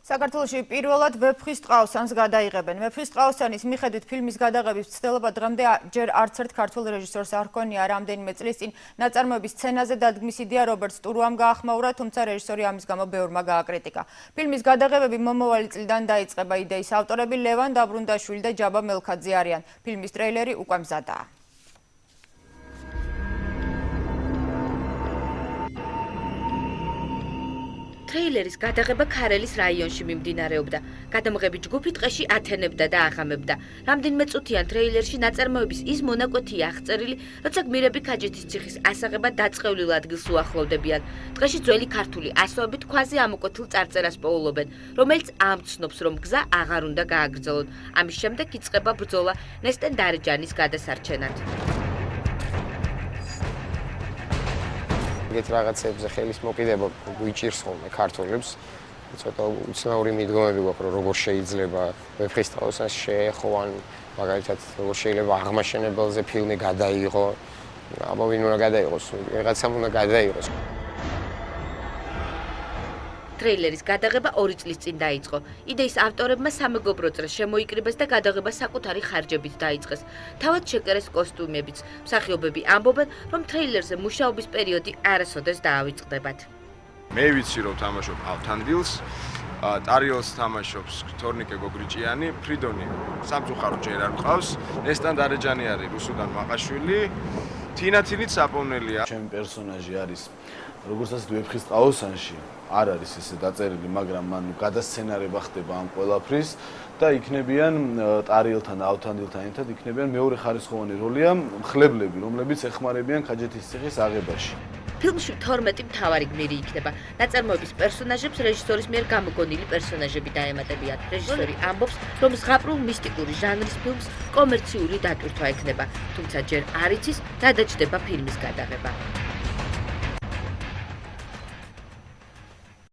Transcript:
საქართველოში პირველად ვეფხის ტყავსანს გადაიღებენ. ვეფხის ტყავსანის მიხედვით ფილმის გადაღების მცდელობა დღემდე ჯერ არც ერთ ქართველ რეჟისორს არ ჰქონია. რამდენიმე წლის წინ ნაწარმოების სცენაზე დადგმის იდეა რობერტ სტურუამ გაახმაურა, თუმცა რეჟისორი ამის გამო ბევრმა გააკრიტიკა. ფილმის გადაღებები მომავალი წლიდან დაიწყება. იდეის ავტორები ლევან დაბრუნდაშვილი და ჯაბა მელქაძე არიან. ფილმის ტრეილერი უკვე მზადაა. ტრეილერის გადაღება ქარელის რაიონში მიმდინარეობდა. გადამღები ჯგუფი ტყეში ათენებდა და აღამებდა. რამდენიმე წუთიან ტრეილერში ნაწარმოების ის მონაკვეთია აღწერილი, როცა გმირები ქაჯეთის ციხის ასაღებად დაწყევლილ ადგილს უახლოვდებიან. ტყეში ძველი ქართული ასოებით ქვაზე ამოკვეთილ წარწერას პოულობენ, რომელიც ამცნობს, რომ გზა აღარ უნდა გააგრძელონ. ამის შემდეგ იწყება ბრძოლა ნესტენ დარეჯანის გადასარჩენად. ეგეთ რაღაცებზე ხელის მოკიდება გვიჭირს ხოლმე ქართველებს. ცოტა უცნაური მიდგომები გვაქვს, რომ როგორ შეიძლება ვეფხის ტყავსანს შეეხო, ან მაგალითად როგორ შეიძლება აღმაშენებელზე ფილმი გადაიღო. აბა ვინ უნდა გადაიღოს? რაღაცამ უნდა გადაიღოს. ტრეილერის გადაღება 2 წლის წინ დაიწყო. იდეის ავტორებმა სამეგობრო წრეს შემოიკრიბეს და გადაღება საკუთარი ხარჯებით დაიწყეს. თავად შეკერეს კოსტუმებიც. მსახიობები ამბობენ, რომ ტრეილერზე მუშაობის პერიოდი არასოდეს დაავიწყდებათ. მე ვიცი, რომ თამაშობ ავთანდილს, ტარიელს თამაშობს თორნიკე გოგრიჭიანი, ფრიდონი სამწუხარო ჯერ არ მყავს, ნესტან დარეჯანი არის რუსუდან მაყაშვილი, თინათინით საპოვნელია. ჩემი პერსონაჟი არის როგორც ასეთ ვეფხის ტყავსანში არ არის ესე დაწერილი, მაგრამ მან გადასცენარება ხდება ამ ყველაფრის და იქნებიან ტარიელთან და ავთანდილთან ერთად იქნებიან მეორე ხარისხოვანი როლია მხლებლები, რომლებიც ეხმარებიან ქაჯეთის ციხის აღებაში. ფილმში 12 მთავარი გმირი იქნება. ნაწარმოების პერსონაჟებს რეჟისორის მიერ გამოგონილი პერსონაჟები დაემატებიან. რეჟისორი ამბობს, რომ ზღაპრულ მისტიკური ჟანრის ფილმს კომერციული დატვირთვა ექნება, თუმცა ჯერ არ იცის, რა დაჯდება ფილმის გადაღება.